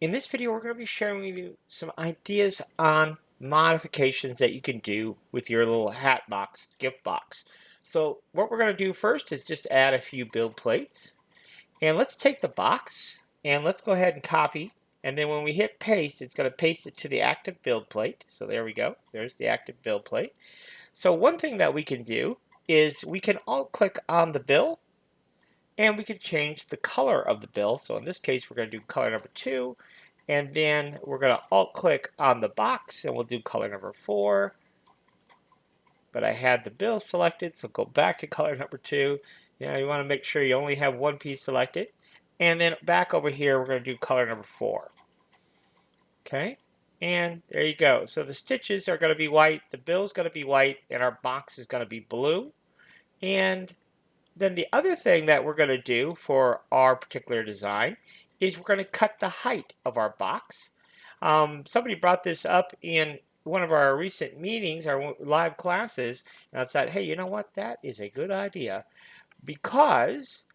In this video, we're going to be sharing with you some ideas on modifications that you can do with your little hat box, gift box. So what we're going to do first is just add a few build plates. And let's take the box and let's go ahead and copy. And then when we hit paste, it's going to paste it to the active build plate. So there we go. There's the active build plate. So one thing that we can do is we can alt click on the bill and we can change the color of the bill. So in this case, we're going to do color number 2. And then we're going to alt click on the box and we'll do color number 4. But I had the bill selected, so go back to color number 2. You want to make sure you only have one piece selected. And then back over here, we're going to do color number 4. Okay, and there you go. So the stitches are going to be white, the bill's going to be white, and our box is going to be blue. And then the other thing that we're going to do for our particular design is we're going to cut the height of our box. Somebody brought this up in one of our recent meetings, our live classes, and I said, hey, you know what? That is a good idea, because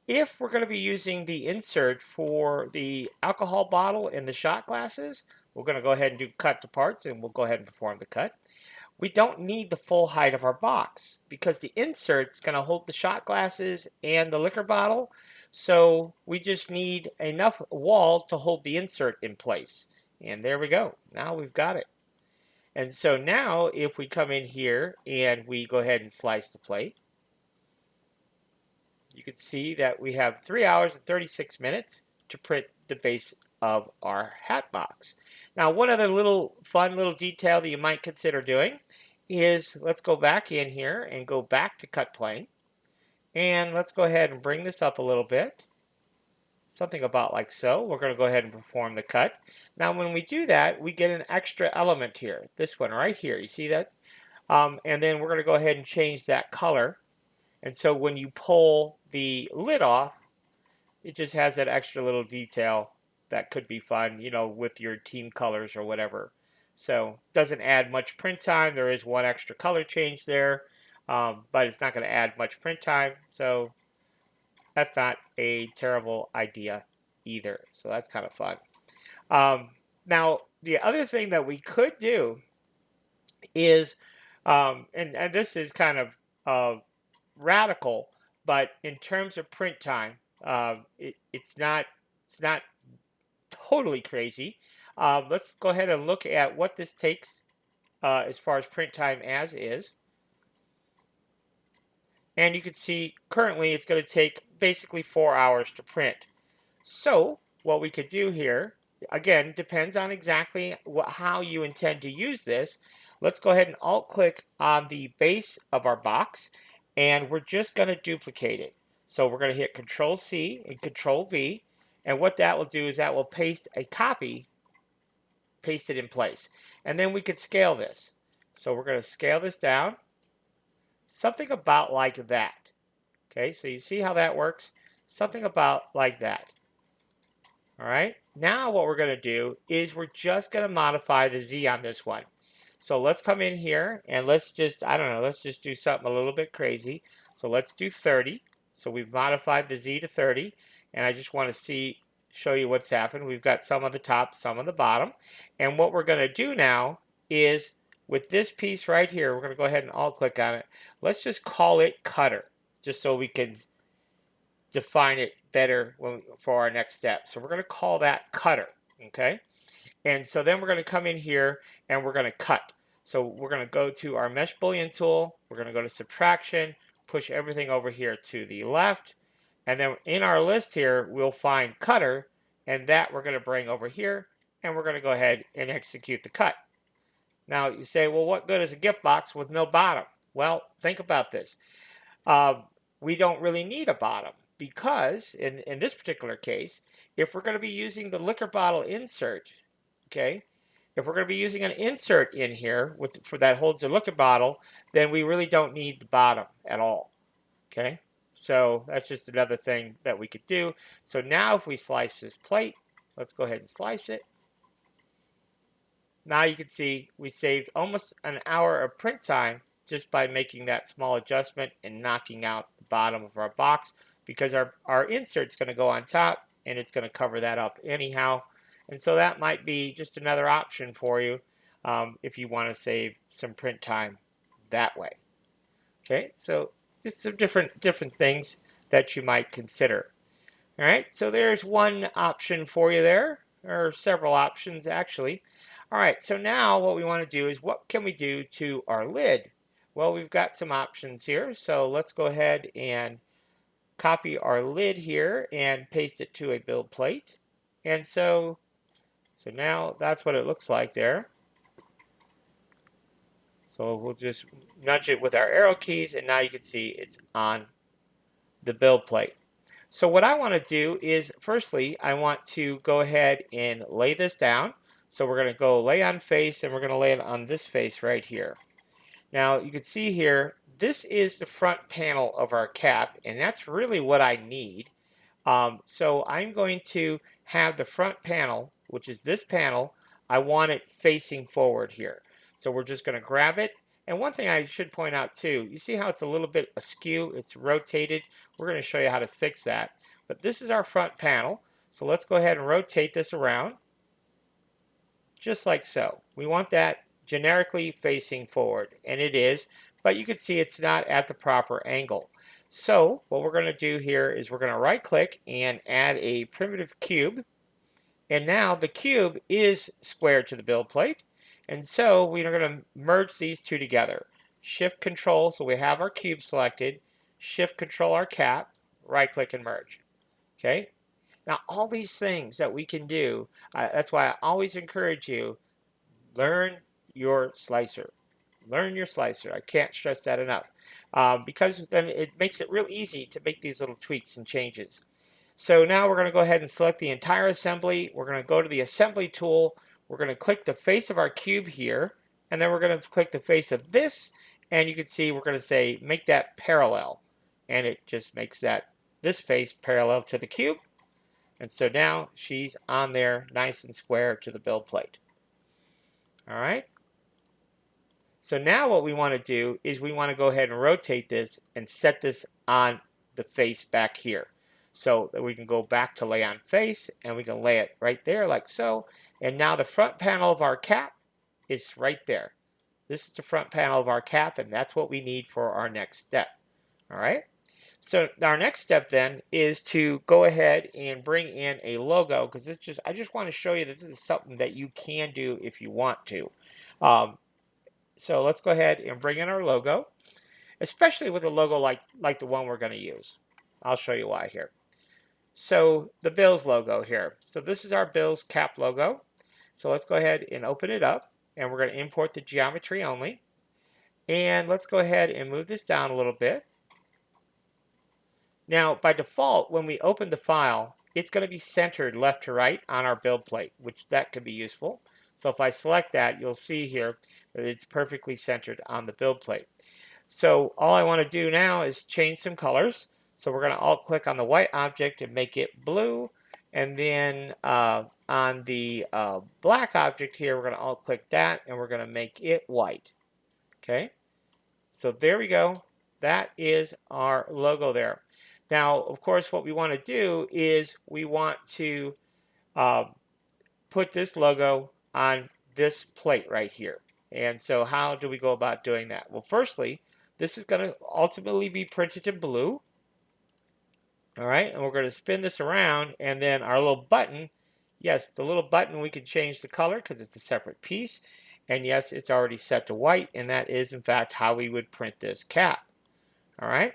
if we're going to be using the insert for the alcohol bottle and the shot glasses, we're going to go ahead and do cut to parts, and we'll go ahead and perform the cut. We don't need the full height of our box because the insert's going to hold the shot glasses and the liquor bottle. So we just need enough wall to hold the insert in place. And there we go. Now we've got it. And so now if we come in here and we go ahead and slice the plate, you can see that we have 3 hours and 36 minutes to print the base of our hat box. Now, one other fun little detail that you might consider doing is, let's go back in here and go back to cut plane. And let's go ahead and bring this up a little bit. Something about like so. We're going to go ahead and perform the cut. Now, when we do that, we get an extra element here. This one right here. You see that? And then we're going to go ahead and change that color. And so when you pull the lid off, it just has that extra little detail that could be fun, with your team colors or whatever. So doesn't add much print time. There is one extra color change there, but it's not going to add much print time. So that's not a terrible idea either. So that's kind of fun. Now, the other thing that we could do is, and this is kind of radical, but in terms of print time, it's not totally crazy. Let's go ahead and look at what this takes as far as print time as is. And you can see currently it's going to take basically 4 hours to print. So what we could do here, again, depends on exactly how you intend to use this. Let's go ahead and alt click on the base of our box, and we're just going to duplicate it. So we're going to hit Control C and Control V, and what that will do is that will paste a copy, paste it in place. And then we could scale this. So we're going to scale this down, something about like that. Okay, so you see how that works? Something about like that. All right, now what we're going to do is we're just going to modify the Z on this one. So let's come in here and let's just, I don't know, let's just do something a little bit crazy. So let's do 30. So we've modified the Z to 30, and I just want to show you what's happened. We've got some on the top, some on the bottom. And what we're going to do now is, with this piece right here, we're going to go ahead and alt click on it. Let's just call it cutter, just so we can define it better for our next step. So we're going to call that cutter, okay? And so then we're going to come in here and we're going to cut. So we're going to go to our mesh boolean tool. We're going to go to subtraction, push everything over here to the left. And then in our list here, we'll find cutter, and that we're going to bring over here, and we're going to go ahead and execute the cut. Now you say, well, what good is a gift box with no bottom? Well, think about this. We don't really need a bottom, because in this particular case, if we're going to be using the liquor bottle insert, okay, if we're going to be using an insert in here for that holds the liquor bottle, then we really don't need the bottom at all. Okay, so that's just another thing that we could do. So now if we slice this plate, let's go ahead and slice it. Now you can see we saved almost an hour of print time just by making that small adjustment and knocking out the bottom of our box, because our insert's going to go on top and it's going to cover that up anyhow. And so that might be just another option for you if you want to save some print time that way. Okay, so just some different things that you might consider. All right, so there's one option for you there, or several options actually. All right, so now what we want to do is what can we do to our lid? Well, we've got some options here, so let's go ahead and copy our lid here and paste it to a build plate. And so now that's what it looks like there. So we'll just nudge it with our arrow keys, and now you can see it's on the build plate. So what I want to do is, firstly, I want to go ahead and lay this down. So we're going to go lay on face, and we're going to lay it on this face right here. Now you can see here, this is the front panel of our cap, and that's really what I need. So I'm going to have the front panel, which is this panel, I want it facing forward here. So we're just going to grab it. And one thing I should point out too, you see how it's a little bit askew, it's rotated. We're going to show you how to fix that. But this is our front panel. So let's go ahead and rotate this around, just like so. We want that generically facing forward, and it is, but you can see it's not at the proper angle. So what we're going to do here is we're going to right click and add a primitive cube, and now the cube is square to the build plate, and so we are going to merge these two together. Shift Control, so we have our cube selected, Shift Control our cap, right click and merge. Okay, now all these things that we can do, that's why I always encourage you, learn your slicer. Learn your slicer. I can't stress that enough, because then it makes it real easy to make these little tweaks and changes. So now we're going to go ahead and select the entire assembly. We're going to go to the assembly tool. We're going to click the face of our cube here, and then we're going to click the face of this, and you can see we're going to say make that parallel, and it just makes this face parallel to the cube. And so now she's on there nice and square to the build plate. All right. So now what we want to do is we want to go ahead and rotate this and set this on the face back here. So that we can go back to lay on face, and we can lay it right there like so. And now the front panel of our cap is right there. This is the front panel of our cap, and that's what we need for our next step. All right. So our next step then is to go ahead and bring in a logo, because I just want to show you that this is something that you can do if you want to. So let's go ahead and bring in our logo, especially with a logo like the one we're going to use. I'll show you why here. So the Bills logo here. So this is our Bills cap logo. So let's go ahead and open it up, and we're going to import the geometry only. And let's go ahead and move this down a little bit. Now, by default, when we open the file, it's going to be centered left to right on our build plate, which that could be useful. So if I select that, you'll see here that it's perfectly centered on the build plate. So all I want to do now is change some colors. So we're going to alt click on the white object and make it blue. And then on the black object here, we're going to alt click that, and we're going to make it white. Okay, so there we go. That is our logo there. Now, of course, what we want to do is we want to put this logo on this plate right here. And so how do we go about doing that? Well, firstly, this is going to ultimately be printed in blue. All right, and we're going to spin this around, and then our little button, yes, the little button, we can change the color because it's a separate piece. And yes, it's already set to white, and that is, in fact, how we would print this cap. All right.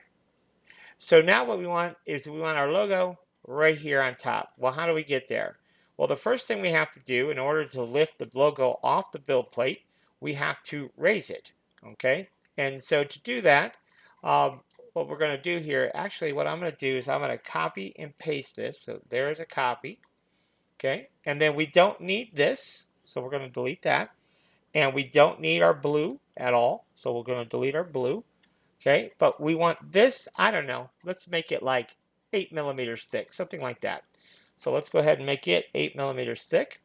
So now what we want is we want our logo right here on top. Well, how do we get there? Well, the first thing we have to do in order to lift the logo off the build plate, we have to raise it, okay? And so to do that, what we're going to do here, actually what I'm going to do is I'm going to copy and paste this. So there's a copy, okay? And then we don't need this, so we're going to delete that. And we don't need our blue at all, so we're going to delete our blue. Okay, but we want this, I don't know, let's make it like 8mm thick, something like that. So let's go ahead and make it 8mm thick.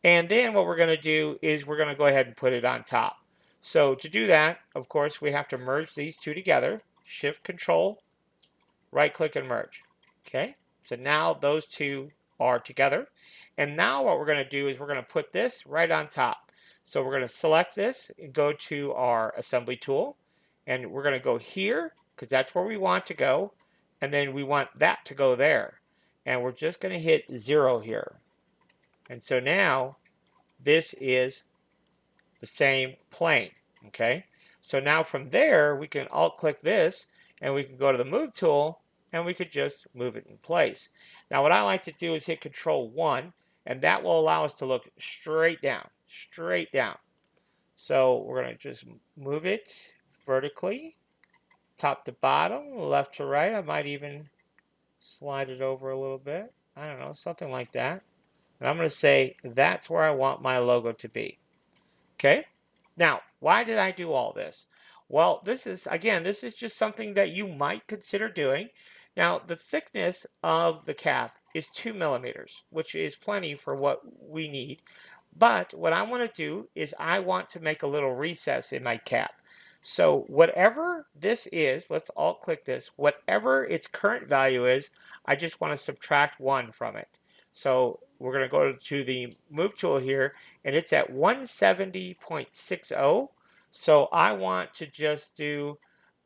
And then what we're going to do is we're going to go ahead and put it on top. So to do that, of course, we have to merge these two together. Shift Control, right click and merge. Okay, so now those two are together. And now what we're going to do is we're going to put this right on top. So we're going to select this and go to our assembly tool. And we're going to go here because that's where we want to go. And then we want that to go there. And we're just going to hit 0 here. And so now this is the same plane. Okay. So now from there, we can alt click this and we can go to the move tool and we could just move it in place. Now what I like to do is hit Control 1 and that will allow us to look straight down, straight down. So we're going to just move it vertically, top to bottom, left to right. I might even slide it over a little bit. I don't know, something like that. And I'm going to say that's where I want my logo to be. Okay. Now, why did I do all this? Well, this is just something that you might consider doing. Now, the thickness of the cap is 2 millimeters, which is plenty for what we need. But what I want to do is I want to make a little recess in my cap. So whatever this is, let's alt click this, whatever its current value is, I just want to subtract 1 from it. So we're going to go to the move tool here, and it's at 170.60. So I want to just do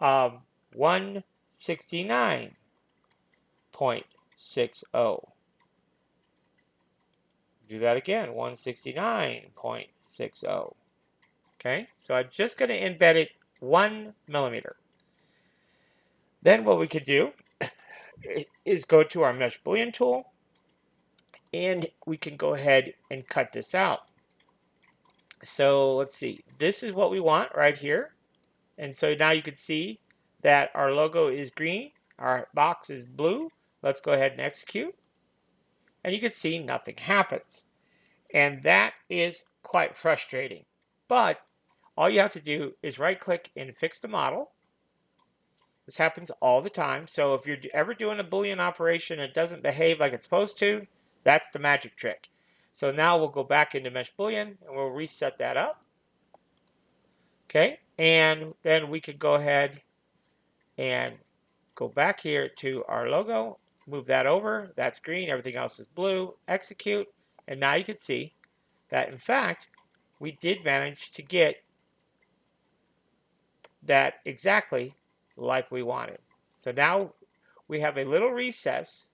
169.60. Do that again, 169.60. Okay, so I'm just going to embed it 1 millimeter. Then what we could do is go to our Mesh Boolean tool, and we can go ahead and cut this out. So let's see, this is what we want right here. And so now you can see that our logo is green, our box is blue. Let's go ahead and execute. And you can see nothing happens. And that is quite frustrating. But all you have to do is right click and fix the model. This happens all the time. So if you're ever doing a Boolean operation and it doesn't behave like it's supposed to, that's the magic trick. So now we'll go back into Mesh Boolean and we'll reset that up. Okay, and then we could go ahead and go back here to our logo, move that over. That's green, everything else is blue. Execute, and now you can see that in fact we did manage to get that exactly like we wanted. So now we have a little recess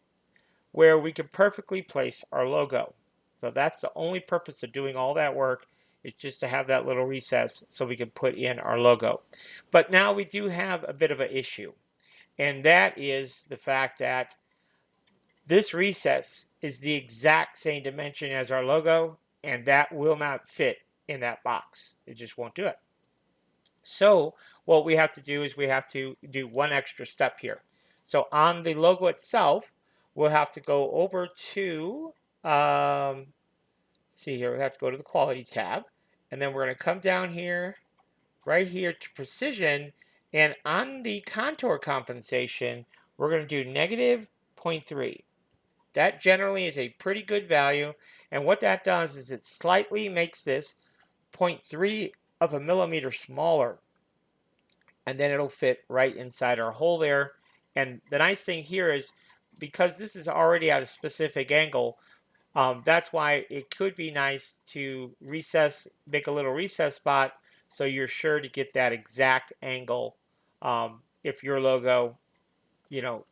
where we can perfectly place our logo. So that's the only purpose of doing all that work, is just to have that little recess so we can put in our logo. But now we do have a bit of an issue, and that is the fact that this recess is the exact same dimension as our logo, and that will not fit in that box. It just won't do it. So what we have to do is we have to do one extra step here. So on the logo itself, we'll have to go over to, see here, we have to go to the quality tab, and then we're going to come down here, right here to precision, and on the contour compensation, we're going to do negative 0.3. That generally is a pretty good value, and what that does is it slightly makes this 0.3 of a millimeter smaller, and then it'll fit right inside our hole there. And the nice thing here is, because this is already at a specific angle, that's why it could be nice to recess, make a little recess spot so you're sure to get that exact angle. If your logo,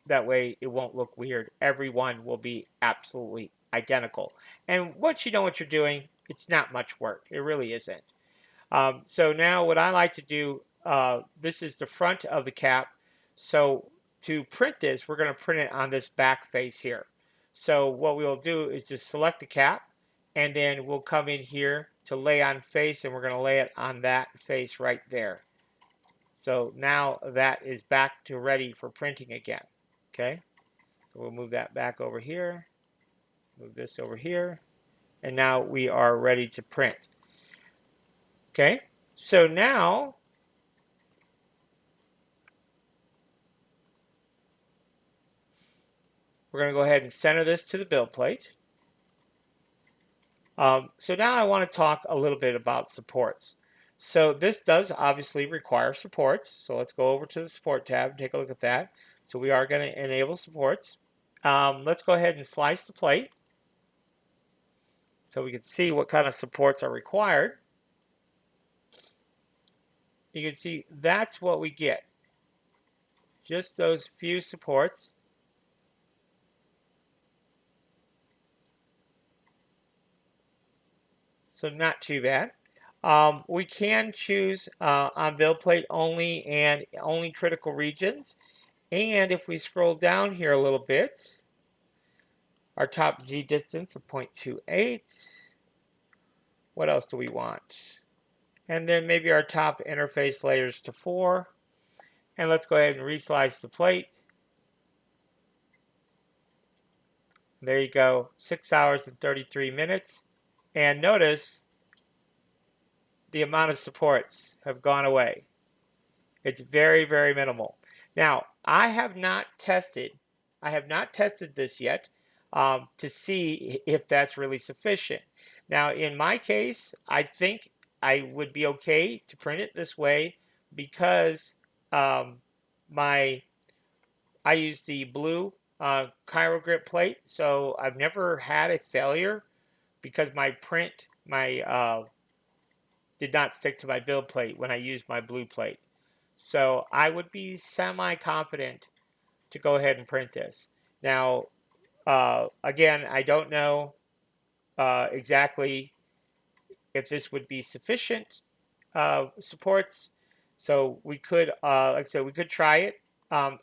that way it won't look weird. Everyone will be absolutely identical. And once you know what you're doing, it's not much work. It really isn't. So now what I like to do, this is the front of the cap. So to print this, we're going to print it on this back face here. So what we'll do is just select the cap, and then we'll come in here to lay on face, and we're going to lay it on that face right there. So now that is back to ready for printing again. Okay, so we'll move that back over here, move this over here, and now we are ready to print. Okay, so now we're going to go ahead and center this to the build plate. So now I want to talk a little bit about supports. So this does obviously require supports. So let's go over to the support tab and take a look at that. So we are going to enable supports. Let's go ahead and slice the plate. so we can see what kind of supports are required. You can see that's what we get. Just those few supports. So not too bad. We can choose on build plate only and only critical regions. And if we scroll down here a little bit, our top Z distance of 0.28. What else do we want? And then maybe our top interface layers to 4. And let's go ahead and reslice the plate. There you go, 6 hours and 33 minutes. And notice the amount of supports have gone away. It's very, very minimal. Now, I have not tested this yet to see if that's really sufficient. Now, in my case, I think I would be okay to print it this way because I use the blue ChiroGrip plate, so I've never had a failure because my print did not stick to my build plate when I used my blue plate. So I would be semi-confident to go ahead and print this. Now, again, I don't know exactly if this would be sufficient supports. So we could, like I said, we could try it.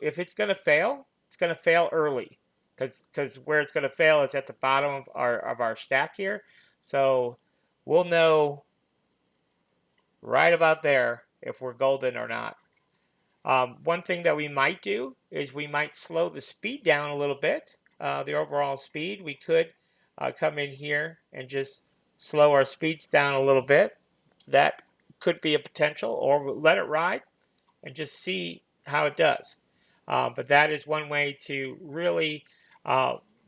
If it's going to fail early because where it's going to fail is at the bottom of our stack here. So we'll know right about there if we're golden or not. One thing that we might do is we might slow the speed down a little bit, the overall speed. We could come in here and just slow our speeds down a little bit. That could be a potential, or let it ride and just see how it does. But that is one way to really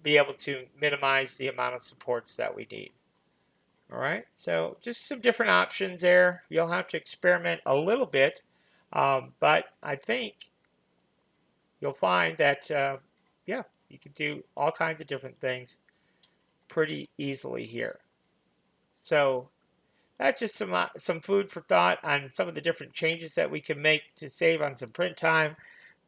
be able to minimize the amount of supports that we need. All right, so just some different options there. You'll have to experiment a little bit, but I think you'll find that, yeah, you can do all kinds of different things pretty easily here. So that's just some food for thought on some of the different changes that we can make to save on some print time,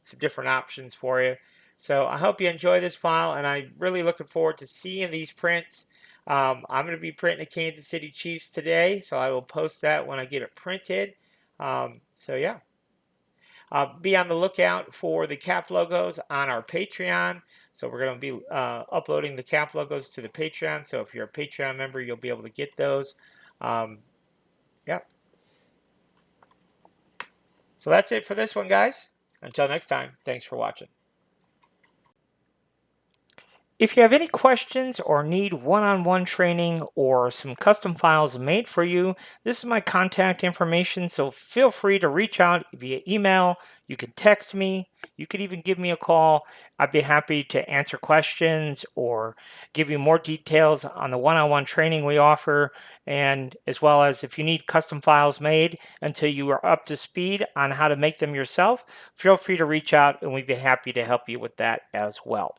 some different options for you. So I hope you enjoy this file, and I'm really looking forward to seeing these prints. I'm going to be printing a Kansas City Chiefs today, so I will post that when I get it printed. So yeah. Be on the lookout for the cap logos on our Patreon. So we're going to be uploading the cap logos to the Patreon. So if you're a Patreon member, you'll be able to get those. Yeah. So that's it for this one, guys. Until next time, thanks for watching. If you have any questions or need one-on-one training or some custom files made for you, this is my contact information, so feel free to reach out via email. You can text me. You could even give me a call. I'd be happy to answer questions or give you more details on the one-on-one training we offer, and as well as if you need custom files made until you are up to speed on how to make them yourself, feel free to reach out and we'd be happy to help you with that as well.